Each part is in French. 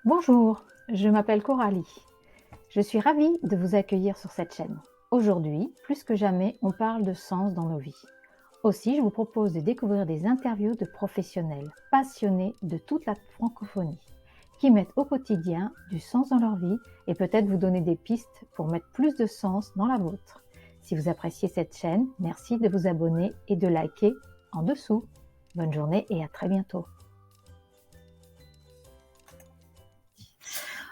Bonjour, je m'appelle Coralie. Je suis ravie de vous accueillir sur cette chaîne. Aujourd'hui, plus que jamais, on parle de sens dans nos vies. Aussi, je vous propose de découvrir des interviews de professionnels passionnés de toute la francophonie qui mettent au quotidien du sens dans leur vie et peut-être vous donner des pistes pour mettre plus de sens dans la vôtre. Si vous appréciez cette chaîne, merci de vous abonner et de liker en dessous. Bonne journée et à très bientôt.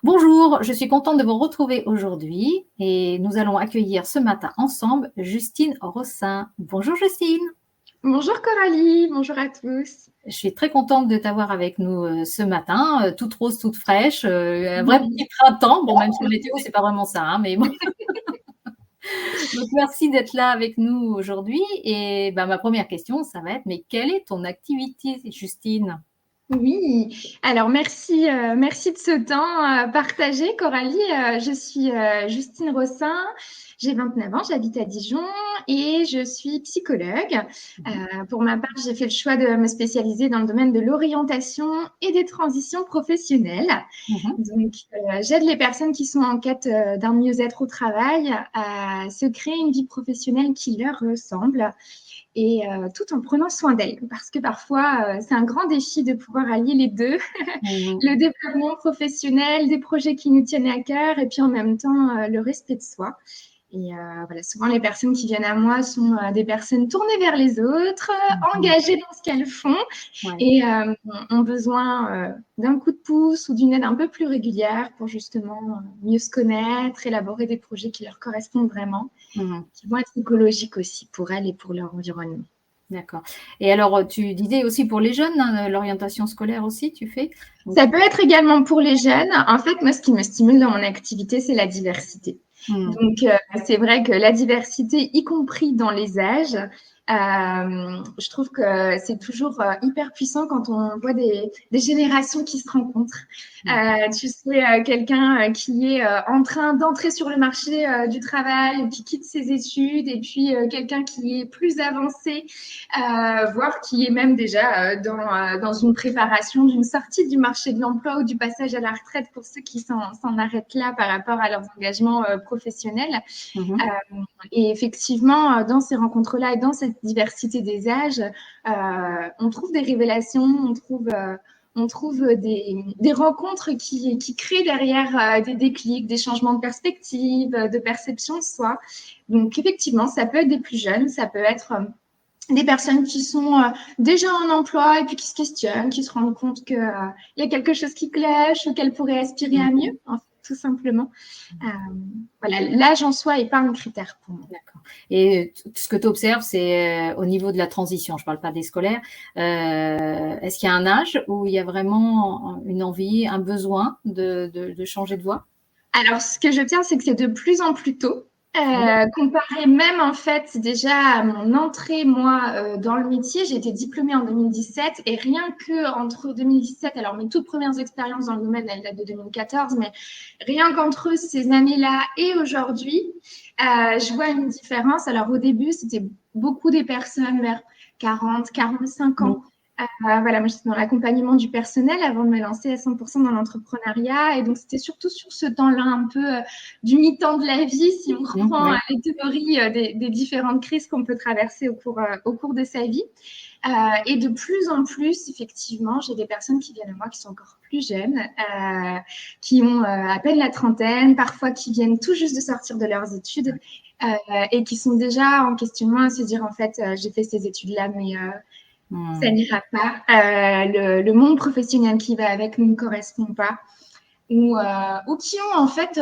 Bonjour, je suis contente de vous retrouver aujourd'hui et nous allons accueillir ce matin ensemble Justine Rossin. Bonjour Justine. Bonjour Coralie, bonjour à tous. Je suis très contente de t'avoir avec nous ce matin, toute rose, toute fraîche, un vrai petit printemps. Bon, même si la météo, c'est pas vraiment ça, hein, mais bon. Donc, merci d'être là avec nous aujourd'hui. Et ma première question, ça va être, mais quelle est ton activité, Justine? Oui, alors merci de ce temps partagé Coralie. Je suis Justine Rossin, j'ai 29 ans, j'habite à Dijon et je suis psychologue. Pour ma part, j'ai fait le choix de me spécialiser dans le domaine de l'orientation et des transitions professionnelles. Donc, j'aide les personnes qui sont en quête d'un mieux-être au travail à se créer une vie professionnelle qui leur ressemble et tout en prenant soin d'elles. Parce que parfois, c'est un grand défi de pouvoir allier les deux, Mhm. le développement professionnel, des projets qui nous tiennent à cœur et puis en même temps, le respect de soi. Et voilà, souvent les personnes qui viennent à moi sont des personnes tournées vers les autres, engagées dans ce qu'elles font Ouais. et ont besoin d'un coup de pouce ou d'une aide un peu plus régulière pour justement mieux se connaître, élaborer des projets qui leur correspondent vraiment, Mhm. qui vont être écologiques aussi pour elles et pour leur environnement. D'accord. Et alors, tu disais aussi pour les jeunes, hein, l'orientation scolaire aussi, tu fais? Donc, Ça peut être également pour les jeunes. En fait, moi, ce qui me stimule dans mon activité, c'est la diversité. Donc, c'est vrai que la diversité, y compris dans les âges, je trouve que c'est toujours hyper puissant quand on voit des générations qui se rencontrent. Tu sais, quelqu'un qui est en train d'entrer sur le marché du travail, qui quitte ses études, et puis quelqu'un qui est plus avancé, voire qui est même déjà dans une préparation d'une sortie du marché de l'emploi ou du passage à la retraite pour ceux qui s'en arrêtent là par rapport à leurs engagements professionnels. Mhm. Et effectivement, dans ces rencontres-là et dans cette diversité des âges, on trouve des révélations, on trouve des rencontres qui créent derrière des déclics, des changements de perspective, de perception de soi. Donc effectivement, ça peut être des plus jeunes, ça peut être des personnes qui sont déjà en emploi et puis qui se questionnent, qui se rendent compte qu'il y a quelque chose qui cloche ou qu'elles pourraient aspirer à mieux, en fait, tout simplement. Voilà, l'âge en soi n'est pas un critère pour moi. D'accord. Et ce que tu observes, c'est au niveau de la transition, je ne parle pas des scolaires. Est-ce qu'il y a un âge où il y a vraiment une envie, un besoin de changer de voie? Alors, ce que je tiens, c'est que c'est de plus en plus tôt. Oui. Comparé même en fait déjà à mon entrée moi dans le métier, j'ai été diplômée en 2017 et rien que entre 2017, alors mes toutes premières expériences dans le domaine elles datent de 2014, mais rien qu'entre ces années-là et aujourd'hui, je vois une différence. Alors au début, c'était beaucoup des personnes vers 40, 45 ans. Voilà, moi j'étais dans l'accompagnement du personnel avant de me lancer à 100% dans l'entrepreneuriat. Et donc, c'était surtout sur ce temps-là, un peu du mi-temps de la vie, si on reprend Oui. les théories des différentes crises qu'on peut traverser au cours de sa vie. Et de plus en plus, effectivement, j'ai des personnes qui viennent à moi qui sont encore plus jeunes, qui ont à peine la trentaine, parfois qui viennent tout juste de sortir de leurs études et qui sont déjà en questionnement à se dire, en fait, j'ai fait ces études-là, mais ça n'ira pas. Le monde professionnel qui va avec ne me correspond pas. Ou qui ont en fait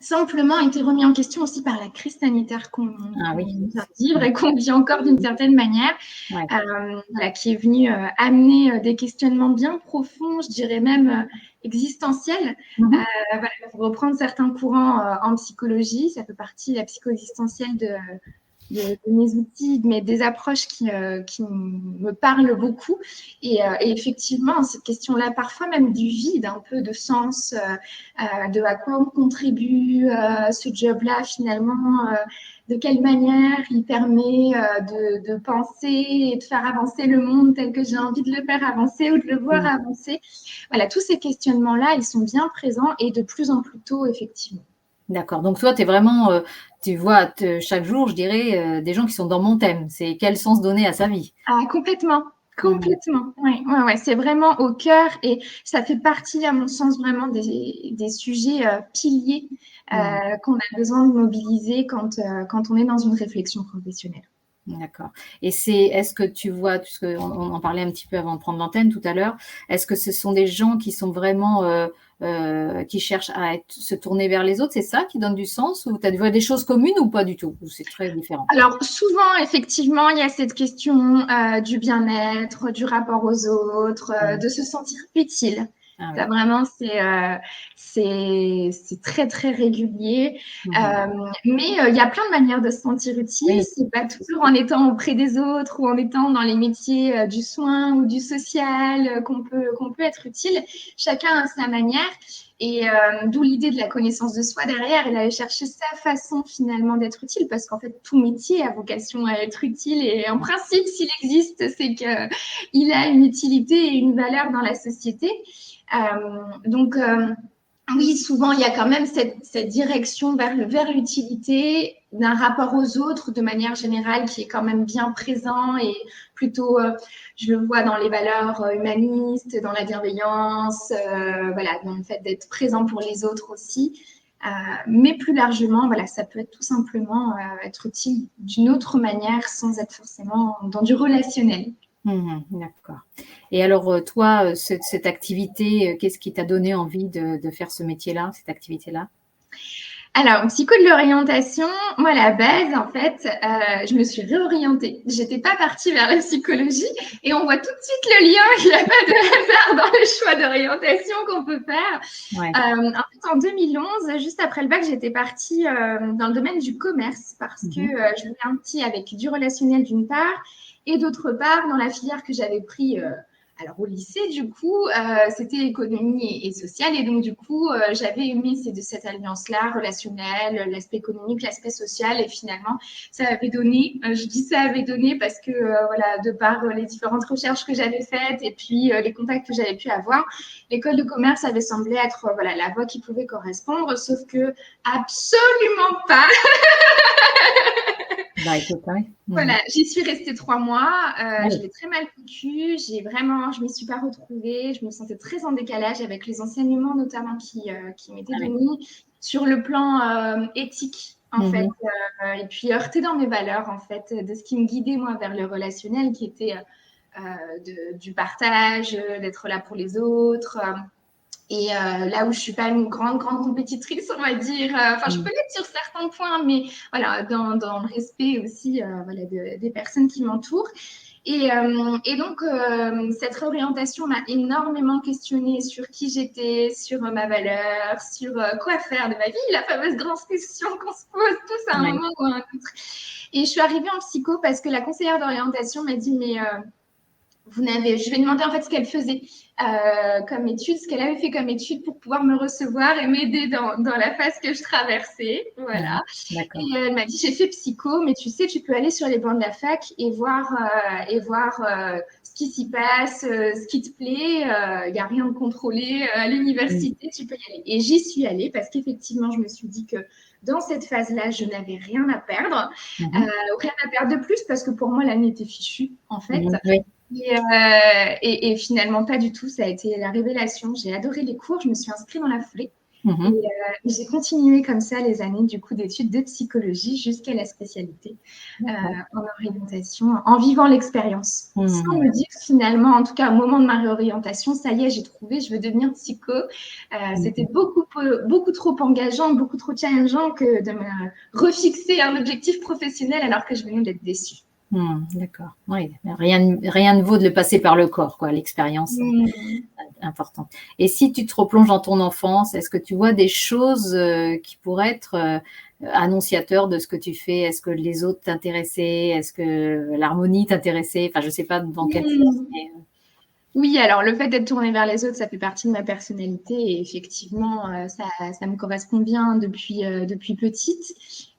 simplement été remis en question aussi par la crise sanitaire qu'on Ah oui. vient de vivre et qu'on vit encore d'une certaine manière, Ouais. voilà, qui est venue amener des questionnements bien profonds, je dirais même existentiels. Voilà, pour reprendre certains courants en psychologie, ça fait partie de la psycho-existentielle de mes outils, mais des approches qui me parlent beaucoup. Et effectivement, cette question-là, parfois même du vide, un peu de sens, de à quoi on contribue ce job-là finalement, de quelle manière il permet de penser et de faire avancer le monde tel que j'ai envie de le faire avancer ou de le voir avancer. Voilà, tous ces questionnements-là, ils sont bien présents et de plus en plus tôt, effectivement. D'accord. Donc toi, tu es vraiment, tu vois chaque jour, je dirais, des gens qui sont dans mon thème. C'est quel sens donner à sa vie? Ah, complètement. Complètement, ouais, c'est vraiment au cœur et ça fait partie, à mon sens, vraiment des sujets piliers qu'on a besoin de mobiliser quand on est dans une réflexion professionnelle. D'accord. Et est-ce que tu vois, puisqu'on en parlait un petit peu avant de prendre l'antenne tout à l'heure, est-ce que ce sont des gens qui sont vraiment, qui cherchent à se tourner vers les autres, c'est ça qui donne du sens? Ou tu as des choses communes ou pas du tout? Ou c'est très différent? Alors, souvent, effectivement, il y a cette question du bien-être, du rapport aux autres, de se sentir utile. Ah oui. Ça, vraiment, c'est très, très régulier. Mais il y a plein de manières de se sentir utile. Oui. C'est pas toujours en étant auprès des autres ou en étant dans les métiers du soin ou du social qu'on peut être utile. Chacun a sa manière. Et d'où l'idée de la connaissance de soi derrière, et aller chercher sa façon finalement d'être utile, parce qu'en fait, tout métier a vocation à être utile. Et en principe, s'il existe, c'est qu'il a une utilité et une valeur dans la société. Donc, oui, souvent, il y a quand même cette direction vers l'utilité d'un rapport aux autres de manière générale qui est quand même bien présent et plutôt, je le vois dans les valeurs humanistes, dans la bienveillance, voilà, dans le fait d'être présent pour les autres aussi. Mais plus largement, voilà, ça peut être tout simplement être utile d'une autre manière sans être forcément dans du relationnel. D'accord. Et alors, toi, cette activité, qu'est-ce qui t'a donné envie de faire ce métier-là, cette activité-là? Alors, psycho de l'orientation, moi, à la base, en fait, je me suis réorientée. J'étais pas partie vers la psychologie et on voit tout de suite le lien. Il n'y a pas de hasard dans le choix d'orientation qu'on peut faire. Ouais. En fait, en 2011, juste après le bac, j'étais partie dans le domaine du commerce parce que je voulais un petit avec du relationnel d'une part et d'autre part, dans la filière que j'avais pris alors au lycée, du coup, c'était économie et sociale. Et donc, du coup, j'avais aimé cette alliance-là, relationnelle, l'aspect économique, l'aspect social. Et finalement, ça avait donné, je dis ça avait donné parce que, voilà, de par les différentes recherches que j'avais faites et puis les contacts que j'avais pu avoir, l'école de commerce avait semblé être voilà, la voie qui pouvait correspondre, sauf que absolument pas. Bah, écoute, ouais. Voilà, j'y suis restée 3 mois. Je l'ai très mal vécu. Je m'y suis pas retrouvée. Je me sentais très en décalage avec les enseignements, notamment qui m'étaient donnés sur le plan éthique, en fait. Et puis heurtée dans mes valeurs, en fait, de ce qui me guidait, moi, vers le relationnel, qui était du partage, d'être là pour les autres. Et là où je suis pas une grande compétitrice, on va dire, enfin, je peux l'être sur certains points, mais voilà, dans le respect aussi voilà, des personnes qui m'entourent. Et donc, cette réorientation m'a énormément questionnée sur qui j'étais, sur ma valeur, sur quoi faire de ma vie, la fameuse grande question qu'on se pose tous à un moment ou à un autre. Et je suis arrivée en psycho parce que la conseillère d'orientation m'a dit, mais je vais demander en fait ce qu'elle faisait comme étude, ce qu'elle avait fait comme étude pour pouvoir me recevoir et m'aider dans la phase que je traversais. Voilà. Et elle m'a dit, j'ai fait psycho, mais tu sais, tu peux aller sur les bancs de la fac et voir ce qui s'y passe, ce qui te plaît. Il n'y a rien de contrôlé à l'université, tu peux y aller. Et j'y suis allée parce qu'effectivement, je me suis dit que dans cette phase-là, je n'avais rien à perdre. Rien à perdre de plus parce que pour moi, l'année était fichue, en fait. Et finalement, pas du tout. Ça a été la révélation. J'ai adoré les cours. Je me suis inscrite dans la foulée. Et j'ai continué comme ça les années du coup d'études de psychologie jusqu'à la spécialité en orientation, en vivant l'expérience. Sans me dire finalement, en tout cas au moment de ma réorientation, ça y est, j'ai trouvé, je veux devenir psycho. C'était beaucoup trop engageant, beaucoup trop challengeant que de me refixer un objectif professionnel alors que je venais d'être déçue. D'accord. Oui, rien ne vaut de le passer par le corps, quoi, l'expérience importante. Et si tu te replonges dans ton enfance, est-ce que tu vois des choses qui pourraient être annonciateurs de ce que tu fais? Est-ce que les autres t'intéressaient? Est-ce que l'harmonie t'intéressait? Enfin, je ne sais pas dans quel sens, mais... Oui, alors le fait d'être tournée vers les autres, ça fait partie de ma personnalité et effectivement, ça me correspond bien depuis petite.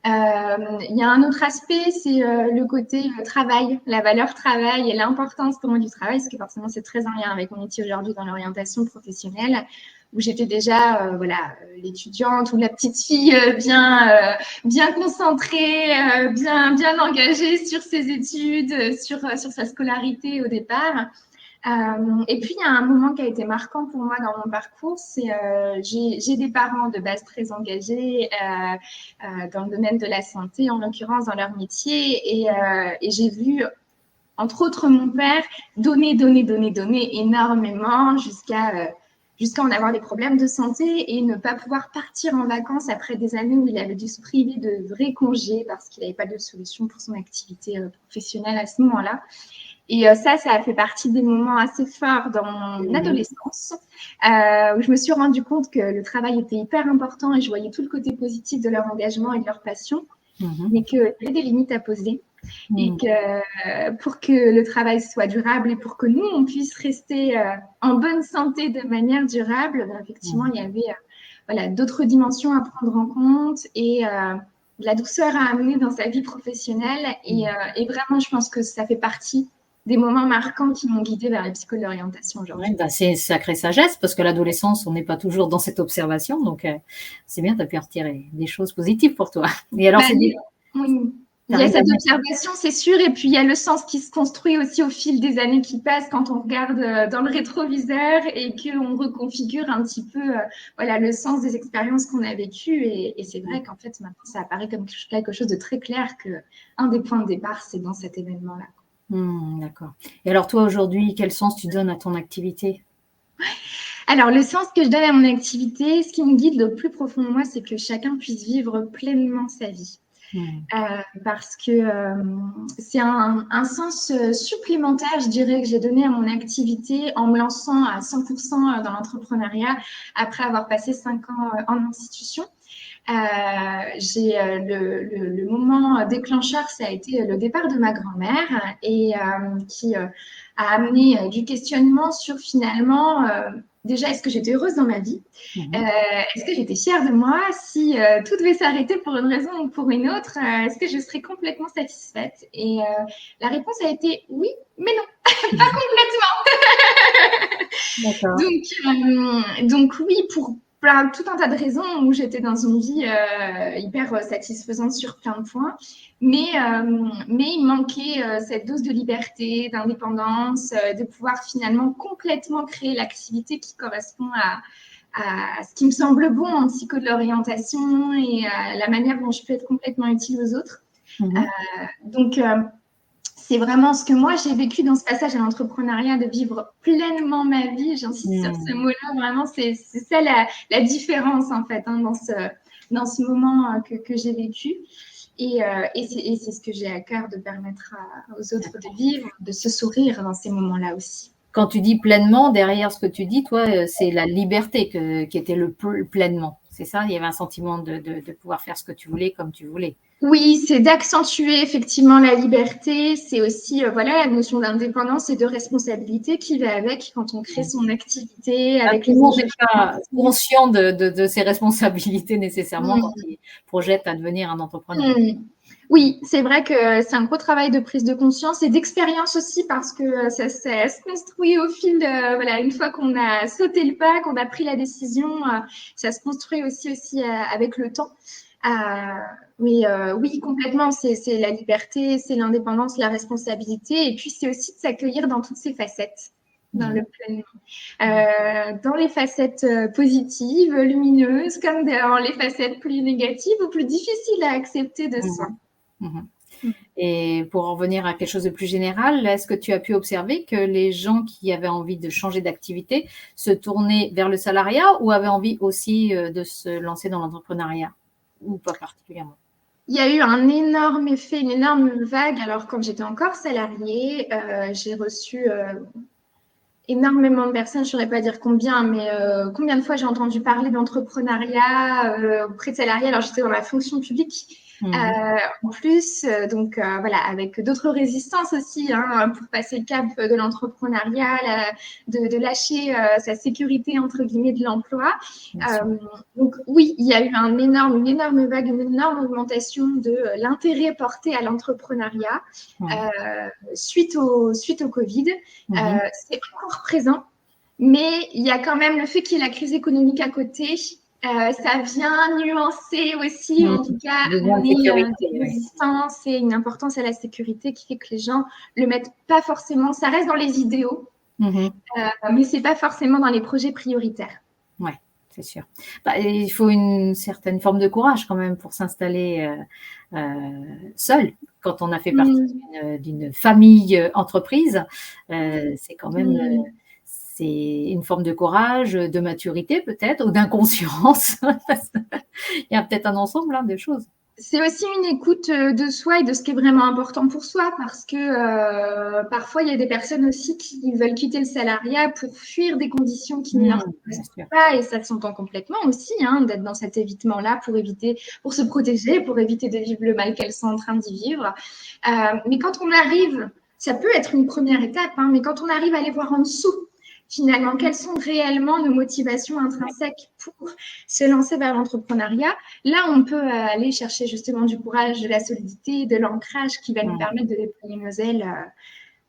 Il y a un autre aspect, c'est le côté travail, la valeur travail et l'importance pour moi du travail, parce que forcément c'est très en lien avec mon métier aujourd'hui dans l'orientation professionnelle, où j'étais déjà l'étudiante ou la petite fille bien concentrée, bien engagée sur ses études, sur sa scolarité au départ. Et puis, il y a un moment qui a été marquant pour moi dans mon parcours, c'est j'ai des parents de base très engagés dans le domaine de la santé, en l'occurrence dans leur métier, et j'ai vu, entre autres, mon père donner énormément jusqu'à en avoir des problèmes de santé et ne pas pouvoir partir en vacances après des années où il avait dû se priver de vrais congés parce qu'il n'avait pas de solution pour son activité professionnelle à ce moment-là. Et ça a fait partie des moments assez forts dans mon adolescence, où je me suis rendu compte que le travail était hyper important et je voyais tout le côté positif de leur engagement et de leur passion, mais qu'il y avait des limites à poser. Et que pour que le travail soit durable et pour que nous, on puisse rester en bonne santé de manière durable, effectivement, il y avait d'autres dimensions à prendre en compte et de la douceur à amener dans sa vie professionnelle. Et vraiment, je pense que ça fait partie des moments marquants qui m'ont guidée vers la psycho de l'orientation aujourd'hui. Ouais, c'est une sacrée sagesse, parce que l'adolescence, on n'est pas toujours dans cette observation, donc c'est bien, tu as pu en retirer des choses positives pour toi. Et alors, oui. Il y a cette observation, c'est sûr, et puis il y a le sens qui se construit aussi au fil des années qui passent quand on regarde dans le rétroviseur et qu'on reconfigure un petit peu le sens des expériences qu'on a vécues. Et c'est vrai qu'en fait, maintenant, ça apparaît comme quelque chose de très clair qu'un des points de départ, c'est dans cet événement-là. D'accord. Et alors toi, aujourd'hui, quel sens tu donnes à ton activité? Alors, le sens que je donne à mon activité, ce qui me guide le plus profond de moi, c'est que chacun puisse vivre pleinement sa vie. Parce que c'est un sens supplémentaire, je dirais, que j'ai donné à mon activité en me lançant à 100% dans l'entrepreneuriat après avoir passé 5 ans en institution. J'ai le moment déclencheur, ça a été le départ de ma grand-mère et qui a amené du questionnement sur finalement déjà, est-ce que j'étais heureuse dans ma vie? Est-ce que j'étais fière de moi? Si tout devait s'arrêter pour une raison ou pour une autre, est-ce que je serais complètement satisfaite? Et la réponse a été oui, mais non, pas complètement. Donc oui, pour tout un tas de raisons où j'étais dans une vie hyper satisfaisante sur plein de points, mais il manquait cette dose de liberté, d'indépendance, de pouvoir finalement complètement créer l'activité qui correspond à ce qui me semble bon en psycho de l'orientation et à la manière dont je peux être complètement utile aux autres. Donc, c'est vraiment ce que moi j'ai vécu dans ce passage à l'entrepreneuriat, de vivre pleinement ma vie. J'insiste sur ce mot-là, vraiment, c'est ça la différence en fait dans ce moment que j'ai vécu. Et c'est ce que j'ai à cœur de permettre aux autres de vivre, de se sourire dans ces moments-là aussi. Quand tu dis pleinement, derrière ce que tu dis, toi, c'est la liberté qui était le pleinement. C'est ça? Il y avait un sentiment de pouvoir faire ce que tu voulais comme tu voulais. Oui, c'est d'accentuer effectivement la liberté. C'est aussi la notion d'indépendance et de responsabilité qui va avec quand on crée son activité. Avec tout le monde n'est pas conscient de ses responsabilités nécessairement quand il projette à devenir un entrepreneur. Oui, c'est vrai que c'est un gros travail de prise de conscience et d'expérience aussi, parce que ça se construit au fil une fois qu'on a sauté le pas, qu'on a pris la décision, ça se construit aussi avec le temps. Oui, complètement, c'est la liberté, c'est l'indépendance, la responsabilité, et puis c'est aussi de s'accueillir dans toutes ses facettes, dans le pleinement. Dans les facettes positives, lumineuses, comme dans les facettes plus négatives ou plus difficiles à accepter de soi. Et pour en revenir à quelque chose de plus général, est-ce que tu as pu observer que les gens qui avaient envie de changer d'activité se tournaient vers le salariat ou avaient envie aussi de se lancer dans l'entrepreneuriat, ou pas particulièrement? Il y a eu un énorme effet, une énorme vague. Alors, quand j'étais encore salariée, j'ai reçu énormément de personnes, je ne saurais pas dire combien, mais combien de fois j'ai entendu parler d'entrepreneuriat auprès de salariés. Alors, j'étais dans la fonction publique. En plus, donc voilà, avec d'autres résistances aussi hein, pour passer le cap de l'entrepreneuriat, de lâcher sa sécurité entre guillemets de l'emploi. Donc oui, il y a eu une énorme vague, une énorme augmentation de l'intérêt porté à l'entrepreneuriat suite au Covid. C'est encore présent, mais il y a quand même le fait qu'il y ait la crise économique à côté. Ça vient nuancer aussi, en tout cas, amener des résistances et une importance à la sécurité qui fait que les gens le mettent pas forcément. Ça reste dans les idéaux, mais c'est pas forcément dans les projets prioritaires. Ouais, c'est sûr. Il faut une certaine forme de courage quand même pour s'installer seul. Quand on a fait partie d'une famille entreprise, c'est quand même c'est une forme de courage, de maturité peut-être, ou d'inconscience. Il y a peut-être un ensemble de choses. C'est aussi une écoute de soi et de ce qui est vraiment important pour soi, parce que parfois, il y a des personnes aussi qui veulent quitter le salariat pour fuir des conditions qui ne leur correspondent pas, et ça s'entend complètement aussi, hein, d'être dans cet évitement-là pour se protéger, pour éviter de vivre le mal qu'elles sont en train d'y vivre. Mais quand on arrive, ça peut être une première étape, hein, mais quand on arrive à aller voir en dessous, finalement, quelles sont réellement nos motivations intrinsèques pour se lancer vers l'entrepreneuriat. Là, on peut aller chercher justement du courage, de la solidité, de l'ancrage qui va nous permettre de déployer nos ailes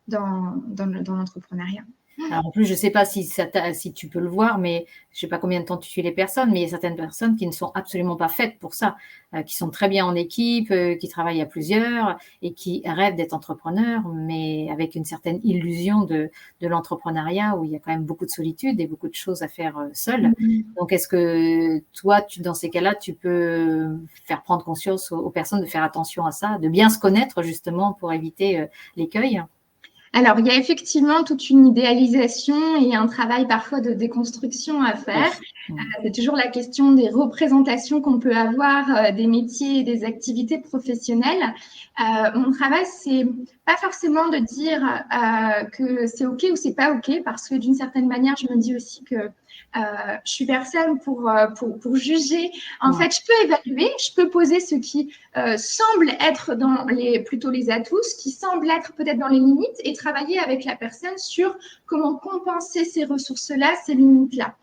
dans l'entrepreneuriat. Alors en plus, je ne sais pas si tu peux le voir, mais je ne sais pas combien de temps tu suis les personnes, mais il y a certaines personnes qui ne sont absolument pas faites pour ça, qui sont très bien en équipe, qui travaillent à plusieurs et qui rêvent d'être entrepreneurs, mais avec une certaine illusion de l'entrepreneuriat où il y a quand même beaucoup de solitude et beaucoup de choses à faire seul. Donc, est-ce que toi, dans ces cas-là, tu peux faire prendre conscience aux personnes de faire attention à ça, de bien se connaître justement pour éviter l'écueil ? Alors, il y a effectivement toute une idéalisation et un travail parfois de déconstruction à faire. C'est toujours la question des représentations qu'on peut avoir des métiers et des activités professionnelles. Mon travail, c'est pas forcément de dire que c'est OK ou c'est pas OK, parce que d'une certaine manière, je me dis aussi que je suis personne pour juger. En fait, je peux évaluer, je peux poser ce qui semble être plutôt les atouts, ce qui semble être peut-être dans les limites, et travailler avec la personne sur comment compenser ces ressources-là, ces limites-là.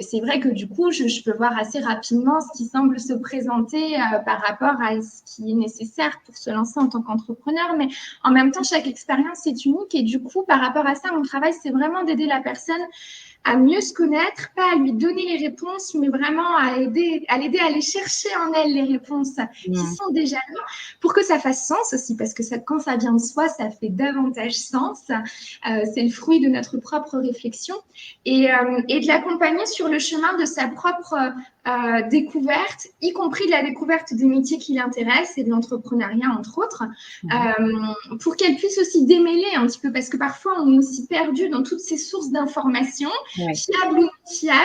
C'est vrai que du coup, je peux voir assez rapidement ce qui semble se présenter par rapport à ce qui est nécessaire pour se lancer en tant qu'entrepreneur, mais en même temps, chaque expérience est unique, et du coup, par rapport à ça, mon travail, c'est vraiment d'aider la personne à mieux se connaître, pas à lui donner les réponses, mais vraiment à l'aider à aller chercher en elle les réponses qui sont déjà là, pour que ça fasse sens aussi, parce que quand ça vient de soi, ça fait davantage sens. C'est le fruit de notre propre réflexion, et de l'accompagner sur le chemin de sa propre découverte, y compris de la découverte des métiers qui l'intéressent et de l'entrepreneuriat, entre autres, pour qu'elle puisse aussi démêler un petit peu, parce que parfois on est aussi perdu dans toutes ces sources d'informations, fiables ou non fiables,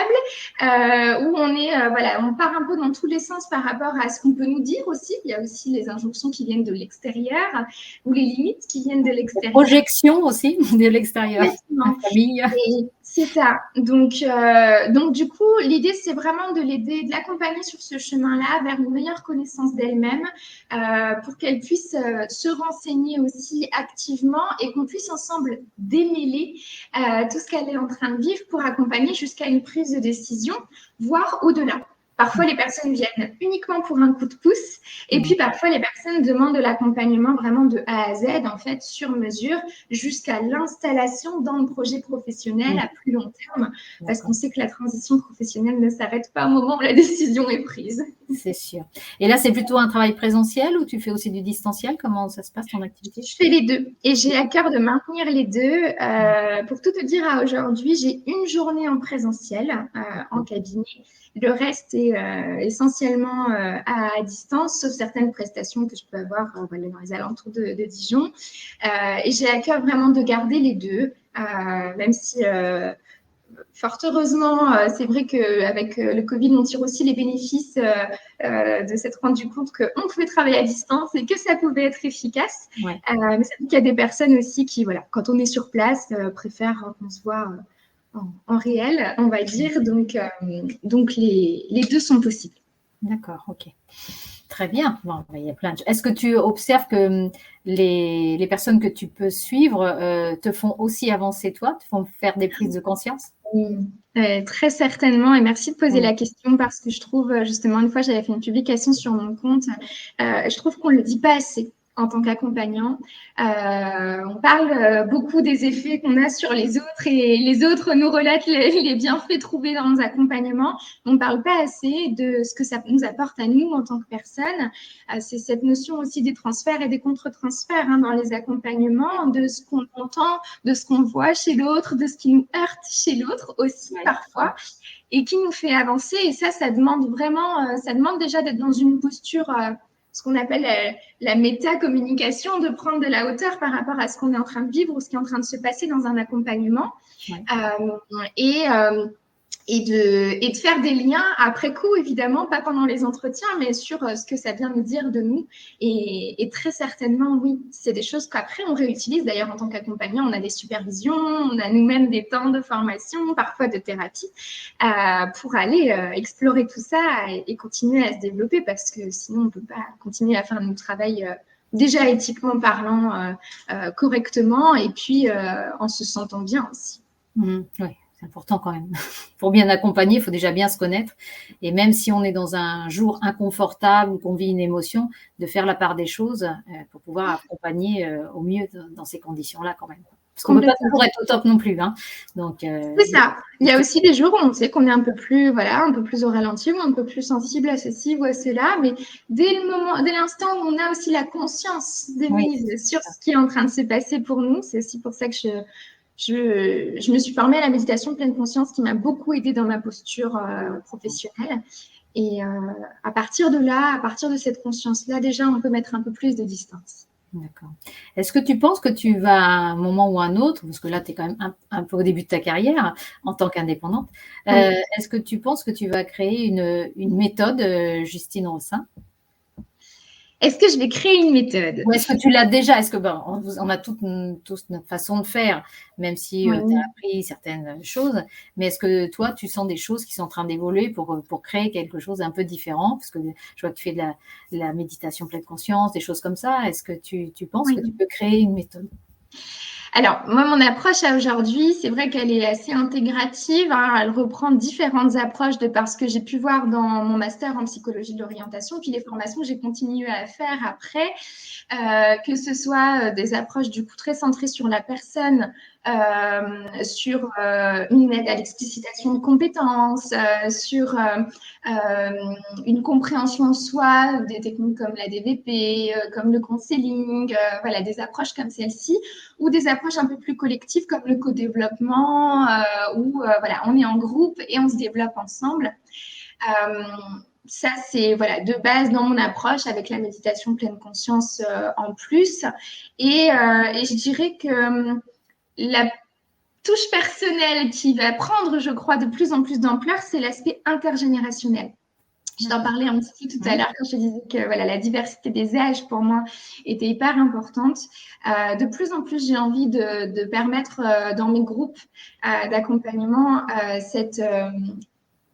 où on part un peu dans tous les sens par rapport à ce qu'on peut nous dire aussi. Il y a aussi les injonctions qui viennent de l'extérieur, ou les limites qui viennent de l'extérieur. Projection aussi de l'extérieur, la famille. C'est ça. Donc, du coup, l'idée, c'est vraiment de l'aider, de l'accompagner sur ce chemin-là vers une meilleure connaissance d'elle-même, pour qu'elle puisse se renseigner aussi activement et qu'on puisse ensemble démêler tout ce qu'elle est en train de vivre pour accompagner jusqu'à une prise de décision, voire au-delà. Parfois, les personnes viennent uniquement pour un coup de pouce, et puis parfois, les personnes demandent de l'accompagnement vraiment de A à Z, en fait, sur mesure, jusqu'à l'installation dans le projet professionnel à plus long terme, parce qu'on sait que la transition professionnelle ne s'arrête pas au moment où la décision est prise. C'est sûr. Et là, c'est plutôt un travail présentiel ou tu fais aussi du distanciel? Comment ça se passe, ton activité? Je fais les deux, et j'ai à cœur de maintenir les deux. Pour tout te dire, à aujourd'hui, j'ai une journée en présentiel en cabinet. Le reste est essentiellement à distance, sauf certaines prestations que je peux avoir dans les alentours de Dijon. Et j'ai à cœur vraiment de garder les deux, même si fort heureusement, c'est vrai qu'avec le Covid, on tire aussi les bénéfices de s'être rendu compte qu'on pouvait travailler à distance et que ça pouvait être efficace. Ouais. Mais c'est vrai qu'il y a des personnes aussi qui, voilà, quand on est sur place, préfèrent qu'on se voit en réel, on va dire. Donc les deux sont possibles. D'accord, ok. Très bien. Bon, il y a plein de... Est-ce que tu observes que les personnes que tu peux suivre te font aussi avancer toi, te font faire des prises de conscience? Très certainement, et merci de poser la question parce que je trouve, justement, une fois j'avais fait une publication sur mon compte, je trouve qu'on ne le dit pas assez en tant qu'accompagnant. On parle beaucoup des effets qu'on a sur les autres et les autres nous relatent les bienfaits trouvés dans nos accompagnements. On ne parle pas assez de ce que ça nous apporte à nous en tant que personne. C'est cette notion aussi des transferts et des contre-transferts dans les accompagnements, de ce qu'on entend, de ce qu'on voit chez l'autre, de ce qui nous heurte chez l'autre aussi parfois, et qui nous fait avancer. Et ça demande vraiment, ça demande déjà d'être dans une posture, ce qu'on appelle la méta-communication, de prendre de la hauteur par rapport à ce qu'on est en train de vivre ou ce qui est en train de se passer dans un accompagnement. Et de faire des liens après coup, évidemment, pas pendant les entretiens, mais sur ce que ça vient nous dire de nous. Et très certainement, oui, c'est des choses qu'après on réutilise. D'ailleurs, en tant qu'accompagnant, on a des supervisions, on a nous-mêmes des temps de formation, parfois de thérapie, pour aller explorer tout ça et continuer à se développer, parce que sinon, on ne peut pas continuer à faire notre travail déjà éthiquement parlant correctement, et puis en se sentant bien aussi. Oui. C'est important quand même. Pour bien accompagner, il faut déjà bien se connaître. Et même si on est dans un jour inconfortable ou qu'on vit une émotion, de faire la part des choses pour pouvoir accompagner au mieux dans ces conditions-là quand même. Parce qu'on ne peut pas toujours être au top non plus. Donc, c'est ça. Il y a aussi des jours où on sait qu'on est un peu plus, un peu plus au ralenti ou un peu plus sensible à ceci ou à cela. Mais dès l'instant où on a aussi la conscience de mise sur ce qui est en train de se passer pour nous, c'est aussi pour ça que je me suis formée à la méditation de pleine conscience, qui m'a beaucoup aidée dans ma posture professionnelle. Et à partir de là, à partir de cette conscience-là, déjà, on peut mettre un peu plus de distance. D'accord. Est-ce que tu penses que tu vas, à un moment ou à un autre, parce que là, tu es quand même un peu au début de ta carrière en tant qu'indépendante, est-ce que tu penses que tu vas créer une méthode, Justine Rossin? Est-ce que je vais créer une méthode? Ou est-ce que tu l'as déjà? Est-ce que on a tous notre façon de faire, même si tu as appris certaines choses, mais est-ce que toi, tu sens des choses qui sont en train d'évoluer pour créer quelque chose un peu différent? Parce que je vois que tu fais de la méditation pleine conscience, des choses comme ça. Est-ce que tu penses que tu peux créer une méthode? Alors, moi, mon approche à aujourd'hui, c'est vrai qu'elle est assez intégrative. Elle reprend différentes approches de par ce que j'ai pu voir dans mon master en psychologie de l'orientation, puis les formations que j'ai continué à faire après, que ce soit des approches du coup très centrées sur la personne, sur une aide à l'explicitation de compétences, sur une compréhension en soi, des techniques comme la DVP, comme le counseling, des approches comme celle-ci, ou des approches un peu plus collectives comme le co-développement, où on est en groupe et on se développe ensemble. Ça, c'est de base dans mon approche, avec la méditation pleine conscience en plus. Et je dirais que la touche personnelle qui va prendre, je crois, de plus en plus d'ampleur, c'est l'aspect intergénérationnel. Je t'en parlais un petit peu tout à l'heure quand je te disais que la diversité des âges, pour moi, était hyper importante. De plus en plus, j'ai envie de permettre dans mes groupes d'accompagnement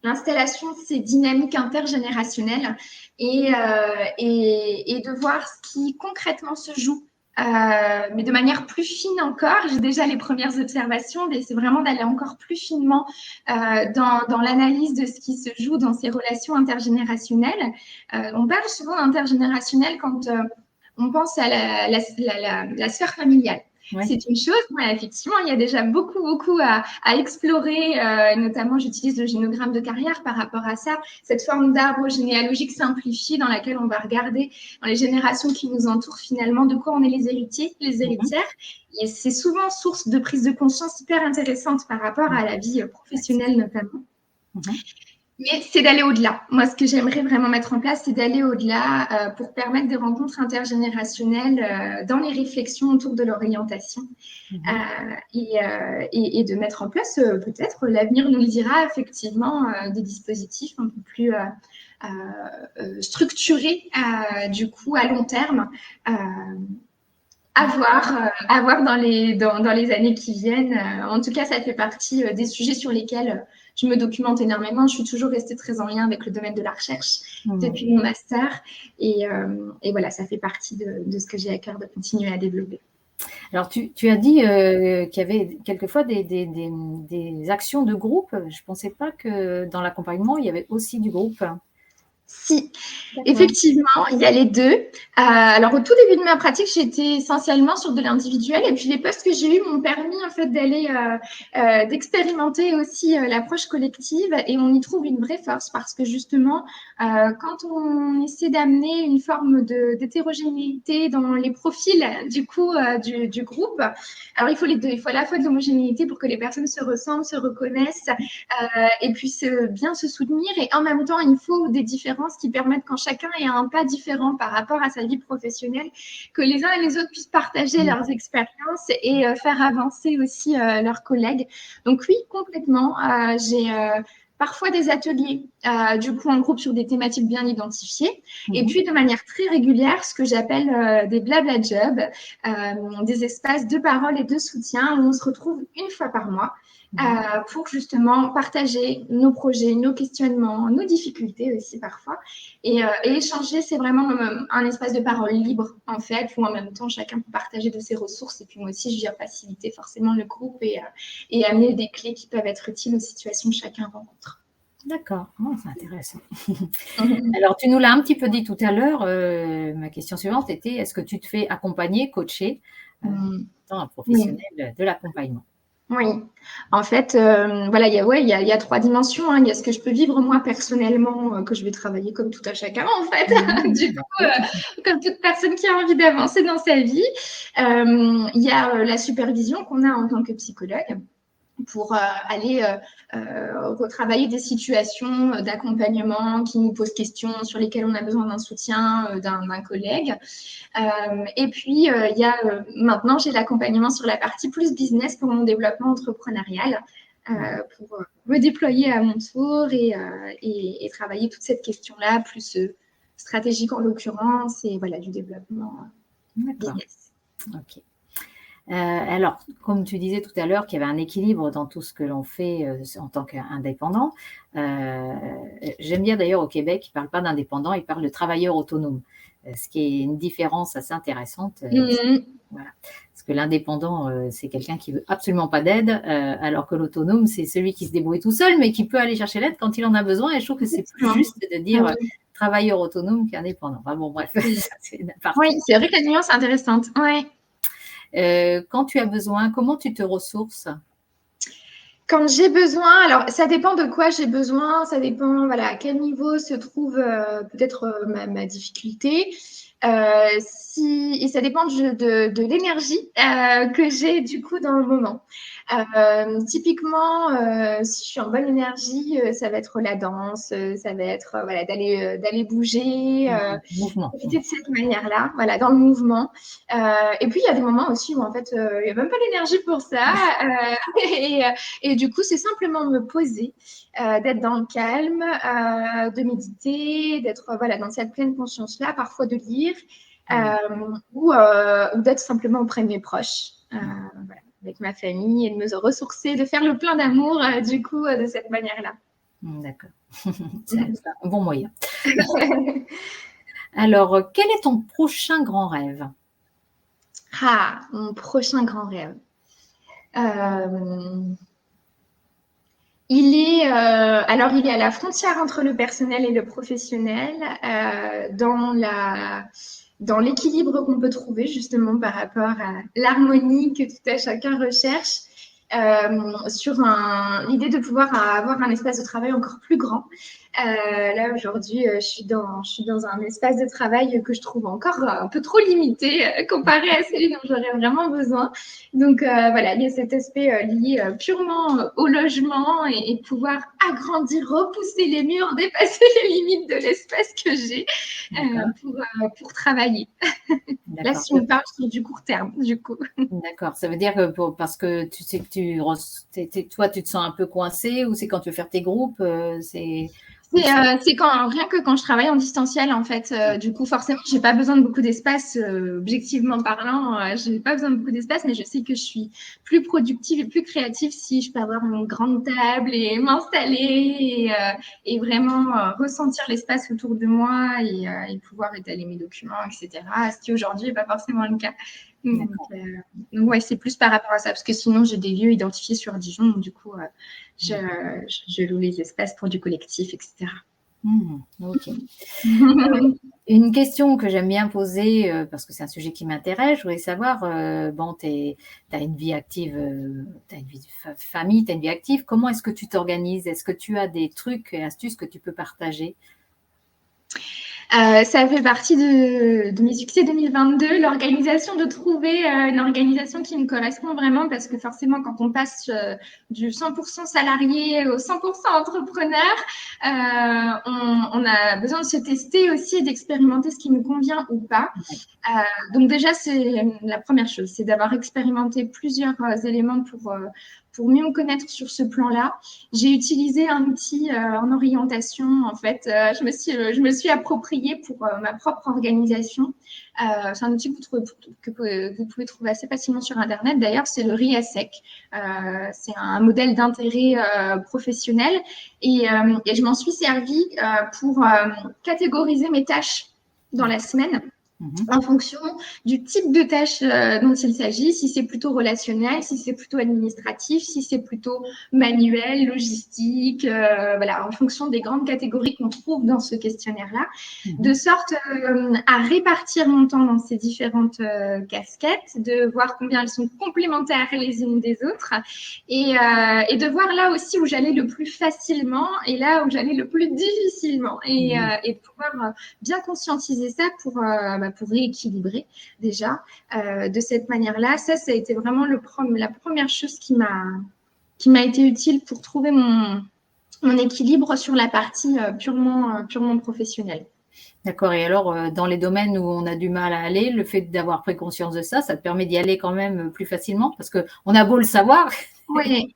l'installation de ces dynamiques intergénérationnelles et de voir ce qui concrètement se joue. Mais de manière plus fine encore. J'ai déjà les premières observations, mais c'est vraiment d'aller encore plus finement dans l'analyse de ce qui se joue dans ces relations intergénérationnelles. On parle souvent d'intergénérationnel quand on pense à la sphère familiale. Ouais. C'est une chose, effectivement, il y a déjà beaucoup à explorer, notamment j'utilise le génogramme de carrière par rapport à ça, cette forme d'arbre généalogique simplifié dans laquelle on va regarder dans les générations qui nous entourent finalement de quoi on est les héritiers, les héritières. Et c'est souvent source de prise de conscience hyper intéressante par rapport à la vie professionnelle notamment. Mais c'est d'aller au-delà. Moi, ce que j'aimerais vraiment mettre en place, c'est d'aller au-delà pour permettre des rencontres intergénérationnelles dans les réflexions autour de l'orientation et de mettre en place, peut-être, l'avenir nous le dira, effectivement, des dispositifs un peu plus structurés, du coup, à long terme. À voir dans les années qui viennent. En tout cas, ça fait partie des sujets sur lesquels je me documente énormément. Je suis toujours restée très en lien avec le domaine de la recherche depuis mon master. Et voilà, ça fait partie de ce que j'ai à cœur de continuer à développer. Alors, tu as dit qu'il y avait quelquefois des actions de groupe. Je ne pensais pas que dans l'accompagnement, il y avait aussi du groupe. Si, effectivement, il y a les deux. Alors, au tout début de ma pratique, j'étais essentiellement sur de l'individuel. Et puis, les postes que j'ai eus m'ont permis, en fait, d'expérimenter aussi l'approche collective. Et on y trouve une vraie force parce que, justement, quand on essaie d'amener une forme d'hétérogénéité dans les profils, du coup, du groupe, alors il faut les deux. Il faut à la fois de l'homogénéité pour que les personnes se ressemblent, se reconnaissent et puissent bien se soutenir. Et en même temps, il faut des différences qui permettent, quand chacun ait un pas différent par rapport à sa vie professionnelle, que les uns et les autres puissent partager leurs expériences et faire avancer aussi leurs collègues. Donc oui, complètement. J'ai parfois des ateliers, du coup, en groupe sur des thématiques bien identifiées. Et puis, de manière très régulière, ce que j'appelle des blabla jobs, des espaces de parole et de soutien où on se retrouve une fois par mois pour justement partager nos projets, nos questionnements, nos difficultés aussi parfois. Et échanger, c'est vraiment un espace de parole libre, en fait, où en même temps, chacun peut partager de ses ressources. Et puis moi aussi, je viens faciliter forcément le groupe et amener des clés qui peuvent être utiles aux situations que chacun rencontre. D'accord, c'est intéressant. Alors, tu nous l'as un petit peu dit tout à l'heure. Ma question suivante était, est-ce que tu te fais accompagner, coacher dans un professionnel de l'accompagnement? Oui, en fait, voilà, il y a trois dimensions. Il y a ce que je peux vivre moi personnellement, que je vais travailler comme tout à chacun, en fait. Du coup, comme toute personne qui a envie d'avancer dans sa vie. Il y a la supervision qu'on a en tant que psychologue pour aller retravailler des situations d'accompagnement qui nous posent question, sur lesquelles on a besoin d'un soutien d'un collègue. Et puis, il y a maintenant, j'ai l'accompagnement sur la partie plus business pour mon développement entrepreneurial, pour me déployer à mon tour et travailler toute cette question-là, plus stratégique en l'occurrence, et voilà, du développement business. Ok. Alors, comme tu disais tout à l'heure qu'il y avait un équilibre dans tout ce que l'on fait en tant qu'indépendant, j'aime bien d'ailleurs au Québec, ils ne parlent pas d'indépendant, ils parlent de travailleur autonome, ce qui est une différence assez intéressante. Voilà. Parce que l'indépendant, c'est quelqu'un qui ne veut absolument pas d'aide, alors que l'autonome, c'est celui qui se débrouille tout seul, mais qui peut aller chercher l'aide quand il en a besoin. Et je trouve que c'est plus juste de dire travailleur autonome qu'indépendant. Enfin bon, bref. Oui, c'est vrai que la nuance est intéressante. Ouais. Quand tu as besoin, comment tu te ressources? Quand j'ai besoin, alors ça dépend de quoi j'ai besoin, ça dépend à quel niveau se trouve peut-être ma difficulté. Et ça dépend de l'énergie que j'ai du coup dans le moment. Typiquement, si je suis en bonne énergie, ça va être la danse, ça va être d'aller bouger, profiter de cette manière-là, dans le mouvement. Et puis il y a des moments aussi où en fait il n'y a même pas l'énergie pour ça, et du coup c'est simplement me poser, d'être dans le calme, de méditer, d'être dans cette pleine conscience-là, parfois de lire, ou d'être simplement auprès de mes proches. Avec ma famille et de me ressourcer, de faire le plein d'amour du coup de cette manière-là. D'accord, c'est un bon moyen. Alors, quel est ton prochain grand rêve? Mon prochain grand rêve. Il est à la frontière entre le personnel et le professionnel, dans l'équilibre qu'on peut trouver justement par rapport à l'harmonie que tout à chacun recherche, sur l'idée de pouvoir avoir un espace de travail encore plus grand. Là aujourd'hui, je suis dans un espace de travail que je trouve encore un peu trop limité comparé à celui dont j'aurais vraiment besoin. Donc il y a cet aspect lié purement au logement et pouvoir agrandir, repousser les murs, dépasser les limites de l'espace que j'ai pour travailler. Là, si on parle sur du court terme, du coup. D'accord. Ça veut dire que parce que tu sais que toi, tu te sens un peu coincé, ou c'est quand tu veux faire tes groupes, c'est rien que quand je travaille en distanciel, en fait. Du coup, forcément, j'ai pas besoin de beaucoup d'espace, objectivement parlant. J'ai pas besoin de beaucoup d'espace, mais je sais que je suis plus productive et plus créative si je peux avoir une grande table et m'installer et vraiment ressentir l'espace autour de moi et pouvoir étaler mes documents, etc. Ce qui aujourd'hui n'est pas forcément le cas. Donc, ouais, c'est plus par rapport à ça, parce que sinon, j'ai des lieux identifiés sur Dijon, donc du coup, je loue les espaces pour du collectif, etc. Ok. Une question que j'aime bien poser, parce que c'est un sujet qui m'intéresse, je voulais savoir, bon, tu as une vie active, tu as une vie de famille, tu as une vie active, comment est-ce que tu t'organises? Est-ce que tu as des trucs et astuces que tu peux partager? Ça fait partie de mes succès 2022, l'organisation, de trouver une organisation qui me correspond vraiment, parce que forcément, quand on passe du 100% salarié au 100% entrepreneur, on a besoin de se tester aussi et d'expérimenter ce qui nous convient ou pas. Donc déjà, c'est la première chose, c'est d'avoir expérimenté plusieurs éléments pour mieux me connaître sur ce plan-là. J'ai utilisé un outil en orientation, en fait. Je me suis appropriée pour ma propre organisation. C'est un outil que vous pouvez trouver assez facilement sur Internet. D'ailleurs, c'est le RIASEC. C'est un modèle d'intérêt professionnel. Et je m'en suis servie pour catégoriser mes tâches dans la semaine, en fonction du type de tâche dont il s'agit, si c'est plutôt relationnel, si c'est plutôt administratif, si c'est plutôt manuel, logistique, voilà, en fonction des grandes catégories qu'on trouve dans ce questionnaire-là, de sorte à répartir mon temps dans ces différentes casquettes, de voir combien elles sont complémentaires les unes des autres, et de voir là aussi où j'allais le plus facilement et là où j'allais le plus difficilement, et de pouvoir bien conscientiser ça pour rééquilibrer déjà de cette manière-là. Ça a été vraiment la première chose qui m'a été utile pour trouver mon équilibre sur la partie purement professionnelle. D'accord. Et alors, dans les domaines où on a du mal à aller, le fait d'avoir pris conscience de ça, ça te permet d'y aller quand même plus facilement, parce qu'on a beau le savoir. Oui.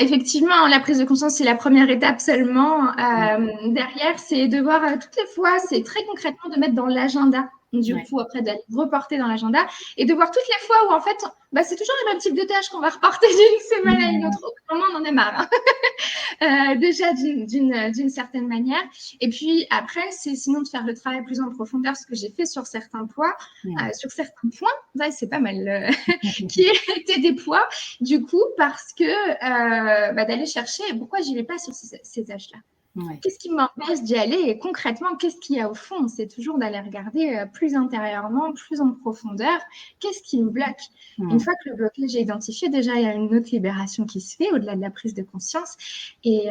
Effectivement, la prise de conscience, c'est la première étape seulement. Derrière, c'est de voir toutes les fois, c'est très concrètement de mettre dans l'agenda. Du coup, après, d'aller reporter dans l'agenda et de voir toutes les fois où, en fait, c'est toujours les mêmes types de tâches qu'on va reporter d'une semaine à une autre. Au moment, on en est marre. Déjà, d'une certaine manière. Et puis, après, c'est sinon de faire le travail plus en profondeur, ce que j'ai fait sur certains points, sur certains points. C'est pas mal. Qui étaient des poids, du coup, parce que d'aller chercher pourquoi j'y vais pas sur ces tâches-là. Qu'est-ce qui m'empêche d'y aller, et concrètement, qu'est-ce qu'il y a au fond? C'est toujours d'aller regarder plus intérieurement, plus en profondeur, qu'est-ce qui me bloque. Une fois que le blocage est identifié, déjà, il y a une autre libération qui se fait au-delà de la prise de conscience, et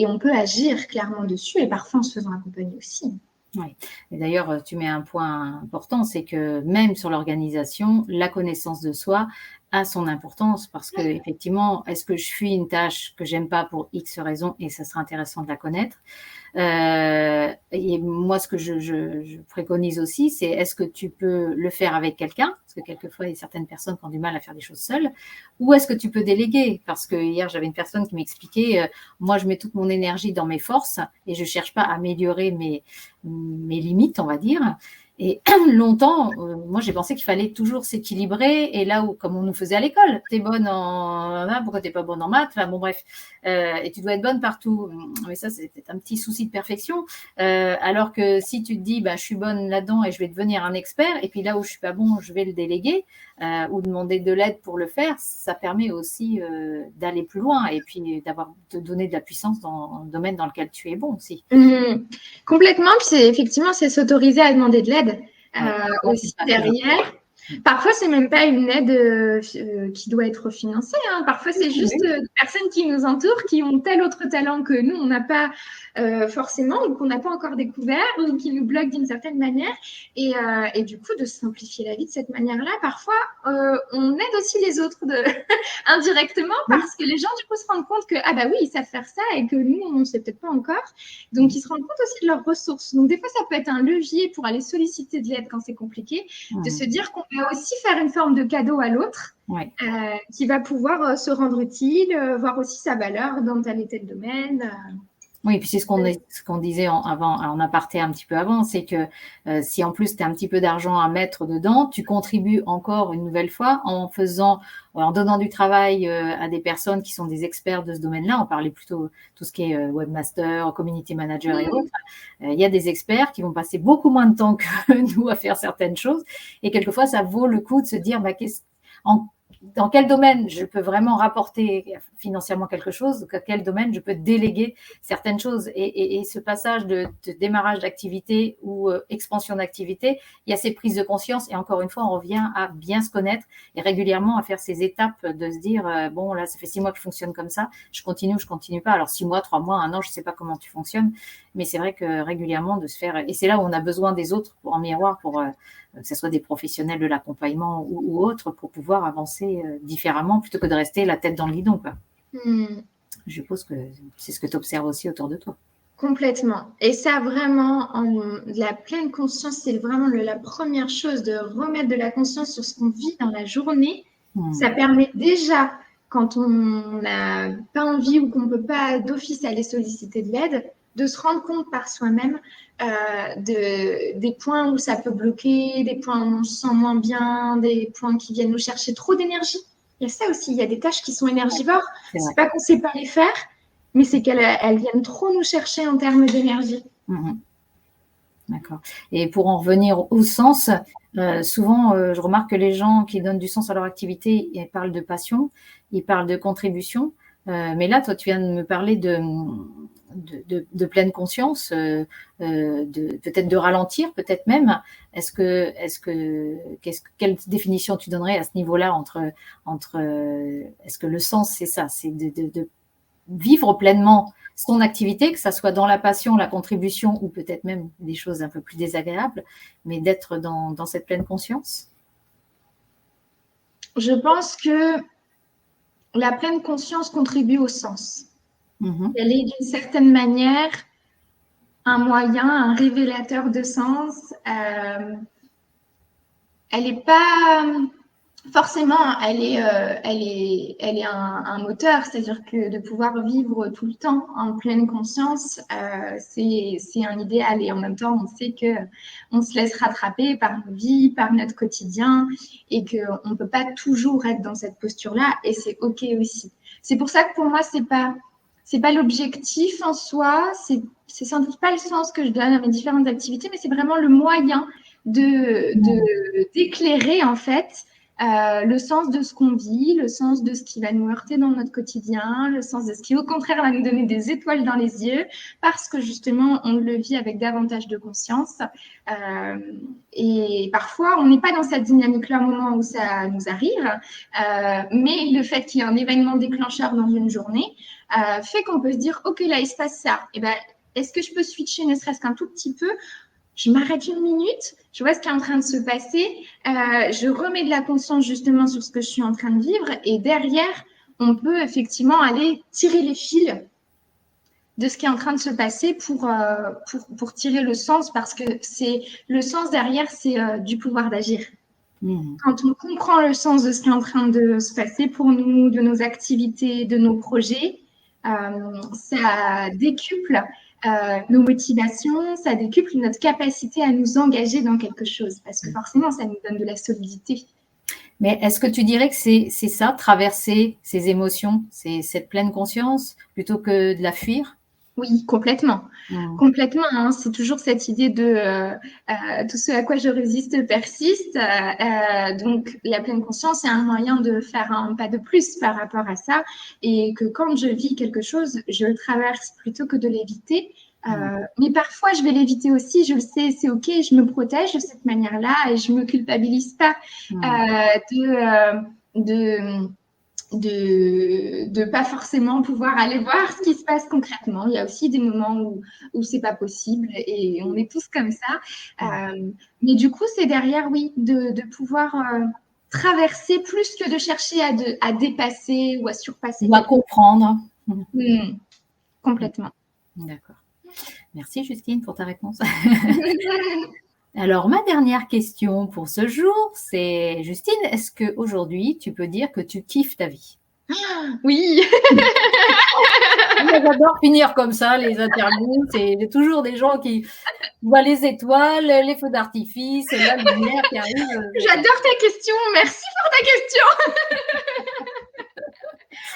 on peut agir clairement dessus, et parfois en se faisant accompagner aussi. Oui. Et d'ailleurs, tu mets un point important, c'est que même sur l'organisation, la connaissance de soi a son importance, parce que effectivement, est-ce que je fuis une tâche que j'aime pas pour X raisons, et ça serait intéressant de la connaître. Et moi, ce que je préconise aussi, c'est est-ce que tu peux le faire avec quelqu'un, parce que quelquefois, il y a certaines personnes qui ont du mal à faire des choses seules, ou est-ce que tu peux déléguer? Parce que hier, j'avais une personne qui m'expliquait, moi, je mets toute mon énergie dans mes forces et je cherche pas à améliorer mes limites, on va dire. Et longtemps, moi, j'ai pensé qu'il fallait toujours s'équilibrer. Et là où, comme on nous faisait à l'école, t'es bonne en maths, pourquoi t'es pas bonne en maths? Enfin, bon, bref. Et tu dois être bonne partout. Mais ça, c'est peut-être un petit souci de perfection. Alors que si tu te dis, je suis bonne là-dedans et je vais devenir un expert, et puis là où je suis pas bon, je vais le déléguer, ou demander de l'aide pour le faire, ça permet aussi d'aller plus loin, et puis de donner de la puissance dans le domaine dans lequel tu es bon aussi. Complètement. Puis effectivement, c'est s'autoriser à demander de l'aide aussi derrière. Parfois, c'est même pas une aide qui doit être financée. Hein. Parfois, c'est juste des personnes qui nous entourent, qui ont tel autre talent que nous, on n'a pas forcément, ou qu'on n'a pas encore découvert, ou qui nous bloquent d'une certaine manière. Et du coup, de simplifier la vie de cette manière-là, parfois, on aide aussi les autres indirectement, parce que les gens, du coup, se rendent compte que, ah bah oui, ils savent faire ça, et que nous, on ne sait peut-être pas encore. Donc, ils se rendent compte aussi de leurs ressources. Donc, des fois, ça peut être un levier pour aller solliciter de l'aide quand c'est compliqué, de se dire qu'on va aussi faire une forme de cadeau à l'autre, qui va pouvoir se rendre utile, voir aussi sa valeur dans tel et tel domaine. Oui, puis c'est ce qu'on disait en aparté un petit peu avant, c'est que si en plus tu as un petit peu d'argent à mettre dedans, tu contribues encore une nouvelle fois en donnant du travail à des personnes qui sont des experts de ce domaine-là. On parlait plutôt tout ce qui est webmaster, community manager et autres. Il y a des experts qui vont passer beaucoup moins de temps que nous à faire certaines choses, et quelquefois ça vaut le coup de se dire dans quel domaine je peux vraiment rapporter financièrement quelque chose, dans quel domaine je peux déléguer certaines choses. Et ce passage de démarrage d'activité ou expansion d'activité, il y a ces prises de conscience. Et encore une fois, on revient à bien se connaître et régulièrement à faire ces étapes de se dire, bon, là, ça fait 6 mois que je fonctionne comme ça, je continue ou je continue pas. Alors 6 mois, 3 mois, 1 an, je sais pas comment tu fonctionnes, mais c'est vrai que régulièrement de se faire, et c'est là où on a besoin des autres en miroir pour que ce soit des professionnels de l'accompagnement ou autres, pour pouvoir avancer différemment plutôt que de rester la tête dans le guidon, quoi. Je suppose que c'est ce que tu observes aussi autour de toi. Complètement. Et ça, vraiment, la pleine conscience, c'est vraiment la première chose, de remettre de la conscience sur ce qu'on vit dans la journée. Ça permet déjà, quand on n'a pas envie ou qu'on ne peut pas d'office aller solliciter de l'aide, de se rendre compte par soi-même des points où ça peut bloquer, des points où on se sent moins bien, des points qui viennent nous chercher trop d'énergie. Il y a ça aussi, il y a des tâches qui sont énergivores. C'est pas qu'on ne sait pas les faire, mais c'est qu'elles viennent trop nous chercher en termes d'énergie. D'accord. Et pour en revenir au sens, souvent, je remarque que les gens qui donnent du sens à leur activité, ils parlent de passion, ils parlent de contribution. Mais là, toi, tu viens de me parler de pleine conscience, peut-être de ralentir, peut-être même. Quelle définition tu donnerais à ce niveau-là est-ce que le sens, c'est ça, c'est de vivre pleinement son activité, que ça soit dans la passion, la contribution ou peut-être même des choses un peu plus désagréables, mais d'être dans cette pleine conscience? Je pense que la pleine conscience contribue au sens. Elle est d'une certaine manière un moyen, un révélateur de sens. Elle n'est pas forcément, elle est un moteur, c'est-à-dire que de pouvoir vivre tout le temps en pleine conscience, c'est un idéal. Et en même temps, on sait qu'on se laisse rattraper par nos vies, par notre quotidien, et qu'on ne peut pas toujours être dans cette posture-là, et c'est OK aussi. C'est pour ça que pour moi, c'est pas l'objectif en soi, c'est sans doute pas le sens que je donne à mes différentes activités, mais c'est vraiment le moyen d'éclairer en fait le sens de ce qu'on vit, le sens de ce qui va nous heurter dans notre quotidien, le sens de ce qui au contraire va nous donner des étoiles dans les yeux, parce que justement on le vit avec davantage de conscience. Et parfois on n'est pas dans cette dynamique-là au moment où ça nous arrive, mais le fait qu'il y ait un événement déclencheur dans une journée fait qu'on peut se dire ok, là il se passe ça, et ben est-ce que je peux switcher ne serait-ce qu'un tout petit peu? Je m'arrête une minute, je vois ce qui est en train de se passer, je remets de la conscience justement sur ce que je suis en train de vivre, et derrière, on peut effectivement aller tirer les fils de ce qui est en train de se passer pour tirer le sens, parce que c'est le sens derrière, c'est du pouvoir d'agir. Quand on comprend le sens de ce qui est en train de se passer pour nous, de nos activités, de nos projets, ça décuple nos motivations, ça décuple notre capacité à nous engager dans quelque chose, parce que forcément, ça nous donne de la solidité. Mais est-ce que tu dirais que c'est ça, traverser ces émotions, c'est cette pleine conscience, plutôt que de la fuir? Oui, complètement. Complètement. Hein. C'est toujours cette idée de tout ce à quoi je résiste persiste. Donc, la pleine conscience est un moyen de faire un pas de plus par rapport à ça. Et que quand je vis quelque chose, je le traverse plutôt que de l'éviter. Mais parfois, je vais l'éviter aussi. Je le sais, c'est OK. Je me protège de cette manière-là et je me culpabilise pas de pas forcément pouvoir aller voir ce qui se passe concrètement. Il y a aussi des moments où c'est pas possible et on est tous comme ça. Mais du coup, c'est derrière, oui, de pouvoir traverser plus que de chercher à dépasser ou à surpasser. Ou à comprendre. Complètement. D'accord. Merci Justine pour ta réponse. Alors, ma dernière question pour ce jour, c'est Justine, est-ce qu'aujourd'hui, tu peux dire que tu kiffes ta vie? Oui. J'adore finir comme ça, les interviews. C'est toujours des gens qui voient les étoiles, les feux d'artifice, la lumière qui arrive. J'adore ta question. Merci pour ta question.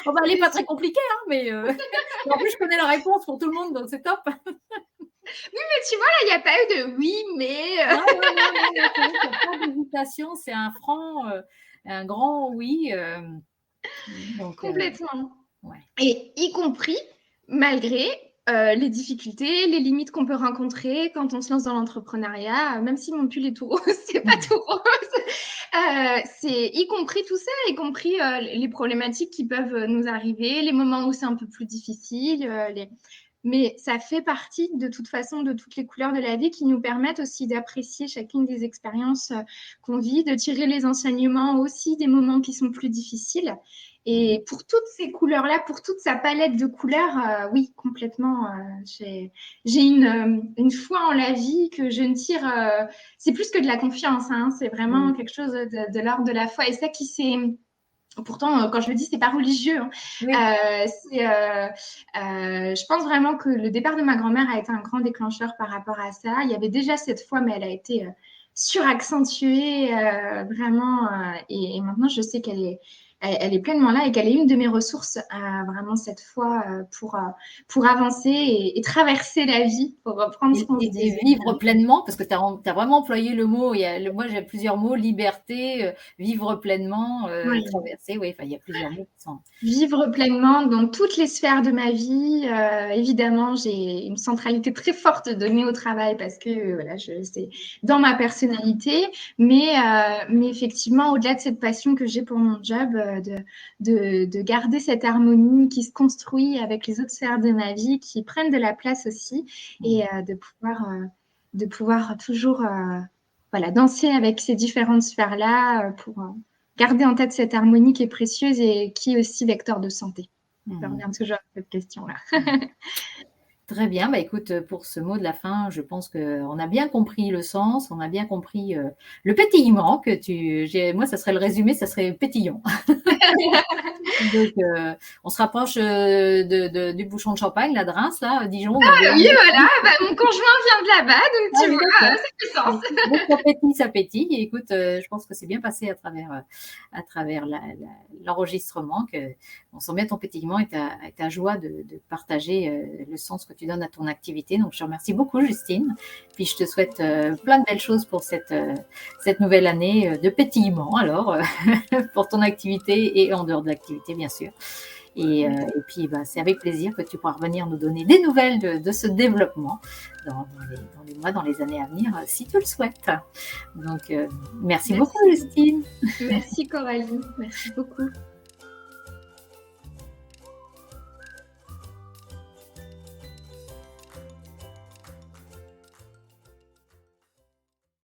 Oh bah, elle n'est pas très compliquée, hein, mais en plus, je connais la réponse pour tout le monde, donc c'est top. Oui, mais tu vois, là, il n'y a pas eu de oui, mais. Non, il n'y a pas d'hésitation, c'est un grand oui. Donc, complètement. Ouais. Et y compris malgré les difficultés, les limites qu'on peut rencontrer quand on se lance dans l'entrepreneuriat, même si mon pull est tout rose, c'est pas tout rose. C'est y compris tout ça, y compris les problématiques qui peuvent nous arriver, les moments où c'est un peu plus difficile, mais ça fait partie de toute façon de toutes les couleurs de la vie qui nous permettent aussi d'apprécier chacune des expériences qu'on vit, de tirer les enseignements aussi des moments qui sont plus difficiles. Et pour toutes ces couleurs-là, pour toute sa palette de couleurs, oui, complètement. J'ai une foi en la vie que je ne tire. C'est plus que de la confiance, hein, c'est vraiment quelque chose de l'ordre de la foi. Et ça qui s'est. Pourtant, quand je le dis, c'est pas religieux. Hein. Oui. Je pense vraiment que le départ de ma grand-mère a été un grand déclencheur par rapport à ça. Il y avait déjà cette foi, mais elle a été suraccentuée vraiment. Et maintenant, je sais elle est pleinement là et qu'elle est une de mes ressources, vraiment cette fois pour avancer et traverser la vie, pour reprendre ce qu'on se dit. Et vivre pleinement, parce que tu as vraiment employé le mot, moi j'ai plusieurs mots, liberté, vivre pleinement, traverser, oui, il y a plusieurs mots qui sont… Vivre pleinement dans toutes les sphères de ma vie. Évidemment, j'ai une centralité très forte donnée au travail parce que voilà, c'est dans ma personnalité. Mais effectivement, au-delà de cette passion que j'ai pour mon job, de garder cette harmonie qui se construit avec les autres sphères de ma vie, qui prennent de la place aussi, et de pouvoir toujours danser avec ces différentes sphères-là pour garder en tête cette harmonie qui est précieuse et qui est aussi vecteur de santé. Je reviens toujours à cette question-là. Très bien, écoute, pour ce mot de la fin, je pense qu'on a bien compris le sens, on a bien compris le pétillement que moi, ça serait le résumé, ça serait pétillant. Donc, on se rapproche du bouchon de champagne, là, de Reims, là, Dijon. Oui, voilà, mon conjoint vient de là-bas, donc tu vois, ça fait sens. Donc, ça pétille. Et écoute, je pense que c'est bien passé à travers l'enregistrement, on sent bien ton pétillement et ta joie de partager le sens que tu donnes à ton activité. Donc, je te remercie beaucoup, Justine. Puis, je te souhaite plein de belles choses pour cette nouvelle année de pétillement, alors, pour ton activité et en dehors de l'activité, bien sûr. Et puis, c'est avec plaisir que tu pourras revenir nous donner des nouvelles de ce développement dans les mois, dans les années à venir, si tu le souhaites. Donc, merci beaucoup, Justine. Merci, Coralie. Merci beaucoup.